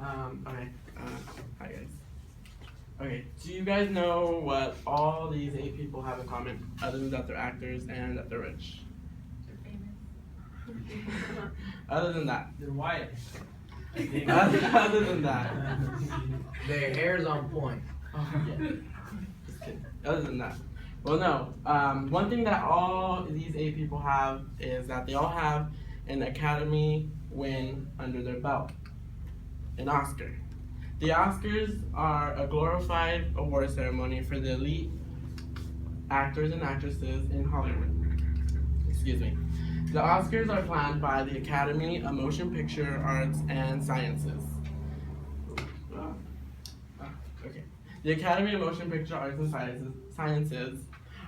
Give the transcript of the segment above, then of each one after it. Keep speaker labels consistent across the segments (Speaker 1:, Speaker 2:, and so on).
Speaker 1: Okay. Hi guys. Okay. Do you guys know what all these 8 people have in common, other than that they're actors and that they're rich?
Speaker 2: They're famous.
Speaker 1: Other than that.
Speaker 3: They're white.
Speaker 1: Other than that.
Speaker 4: Their hair's on point.
Speaker 1: Oh, yeah. Just kidding. Other than that. Well, no. One thing that all these 8 people have is that they all have an Academy win under their belt. An Oscar. The Oscars are a glorified award ceremony for the elite actors and actresses in Hollywood. Excuse me. The Oscars are planned by the Academy of Motion Picture Arts and Sciences. Okay. The Academy of Motion Picture Arts and Sciences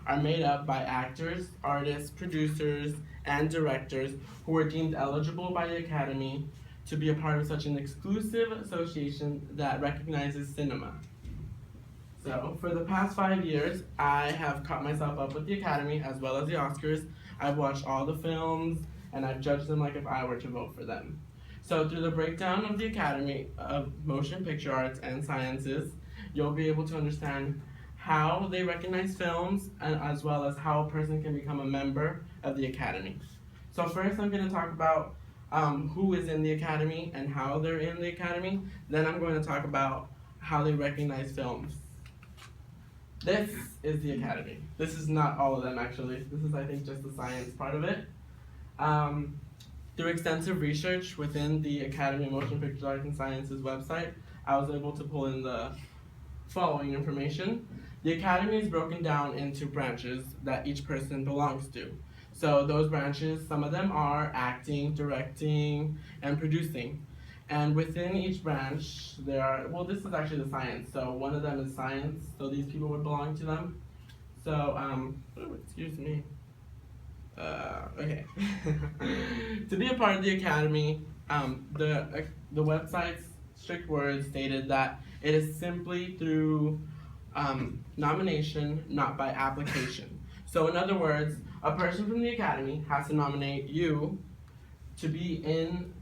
Speaker 1: are made up by actors, artists, producers, and directors who are deemed eligible by the Academy to be a part of such an exclusive association that recognizes cinema. So, for the past 5 years, I have caught myself up with the Academy as well as the Oscars. I've watched all the films, and I've judged them like if I were to vote for them. So, through the breakdown of the Academy of Motion Picture Arts and Sciences, you'll be able to understand how they recognize films, and as well as how a person can become a member of the Academy. So first I'm going to talk about who is in the Academy and how they're in the Academy. Then I'm going to talk about how they recognize films. This is the Academy. This is not all of them actually. This is I think just the science part of it. Through extensive research within the Academy of Motion Picture Arts and Sciences website, I was able to pull in the following information. The Academy is broken down into branches that each person belongs to. So those branches, some of them are acting, directing, and producing. And within each branch, there are, well, this is actually the science. So one of them is science, so these people would belong to them. So, excuse me. Okay. To be a part of the Academy, the website's strict words stated that it is simply through nomination, not by application. So in other words, a person from the Academy has to nominate you to be in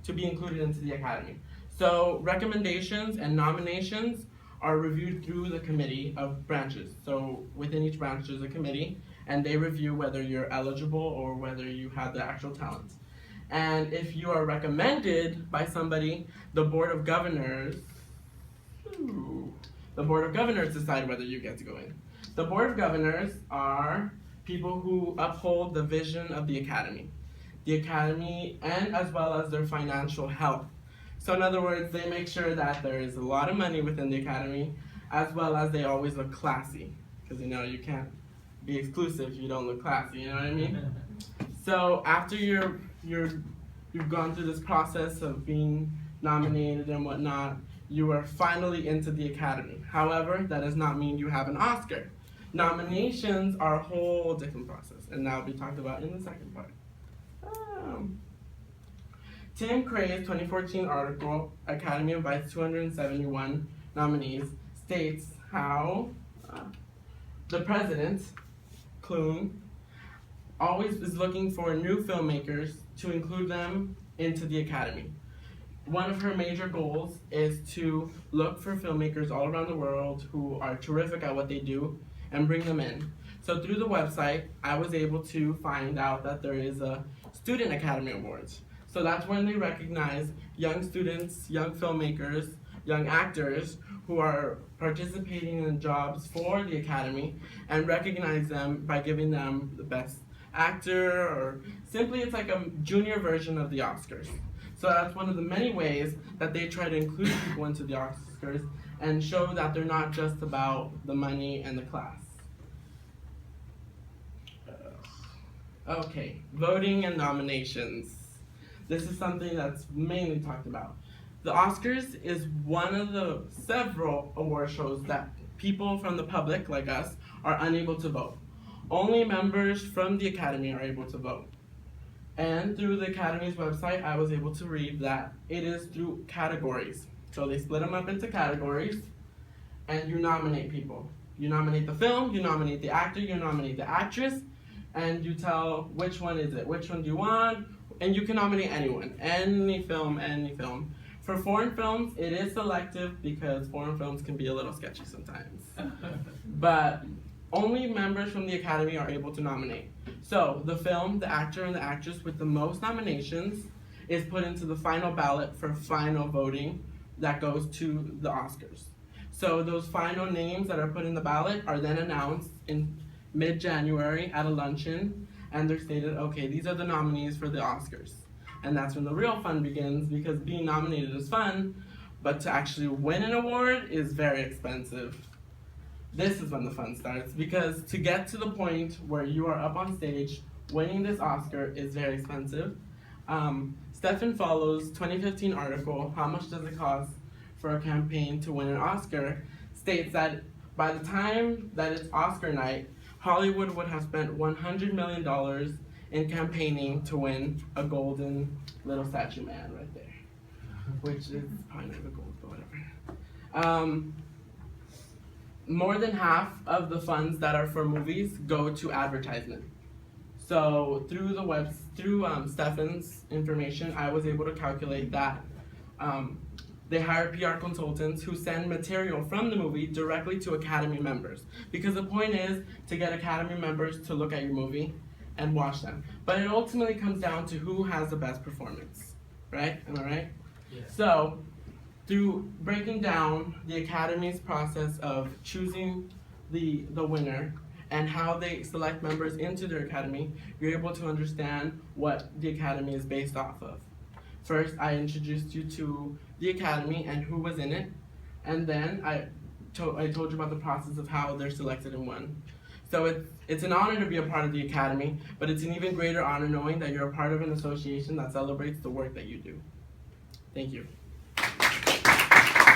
Speaker 1: to be included into the Academy. So recommendations and nominations are reviewed through the committee of branches. So within each branch there's a committee, and they review whether you're eligible or whether you have the actual talent. And if you are recommended by somebody, the Board of Governors decide whether you get to go in. The Board of Governors are people who uphold the vision of the Academy. The Academy, and as well as their financial health. So in other words, they make sure that there is a lot of money within the Academy, as well as they always look classy. Because you can't be exclusive if you don't look classy, you know what I mean? So after you've gone through this process of being nominated and whatnot, you are finally into the Academy. However, that does not mean you have an Oscar. Nominations are a whole different process, and that will be talked about in the second part. Tim Cray's 2014 article, Academy invites 271 nominees, states how the president, Clune, always is looking for new filmmakers to include them into the Academy. One of her major goals is to look for filmmakers all around the world who are terrific at what they do and bring them in. So through the website, I was able to find out that there is a Student Academy Awards. So that's when they recognize young students, young filmmakers, young actors who are participating in jobs for the Academy and recognize them by giving them the best actor, or simply it's like a junior version of the Oscars. So that's one of the many ways that they try to include people into the Oscars and show that they're not just about the money and the class. Okay, voting and nominations. This is something that's mainly talked about. The Oscars is one of the several award shows that people from the public, like us, are unable to vote. Only members from the Academy are able to vote. And through the Academy's website, I was able to read that it is through categories. So they split them up into categories, and you nominate people. You nominate the film, you nominate the actor, you nominate the actress, and you tell which one is it, which one do you want, and you can nominate anyone, any film For foreign films, it is selective because foreign films can be a little sketchy sometimes. But only members from the Academy are able to nominate. So the film, the actor, and the actress with the most nominations is put into the final ballot for final voting that goes to the Oscars. So those final names that are put in the ballot are then announced in mid-January at a luncheon, and they're stated, okay, these are the nominees for the Oscars. And that's when the real fun begins, because being nominated is fun, but to actually win an award is very expensive. This is when the fun starts, because to get to the point where you are up on stage winning this Oscar is very expensive. Stephen Follow's 2015 article, How Much Does It Cost for a Campaign to Win an Oscar, states that by the time that it's Oscar night, Hollywood would have spent $100 million in campaigning to win a golden little statue man right there, which is probably not the gold, but whatever. More than half of the funds that are for movies go to advertisement. So through Stefan's information, I was able to calculate that they hire PR consultants who send material from the movie directly to Academy members. Because the point is to get Academy members to look at your movie and watch them. But it ultimately comes down to who has the best performance, right? Am I right?
Speaker 4: Yeah.
Speaker 1: So, through breaking down the Academy's process of choosing the winner and how they select members into their Academy, you're able to understand what the Academy is based off of. First, I introduced you to the Academy and who was in it, and then I told you about the process of how they're selected and won. So it's an honor to be a part of the Academy, but it's an even greater honor knowing that you're a part of an association that celebrates the work that you do. Thank you.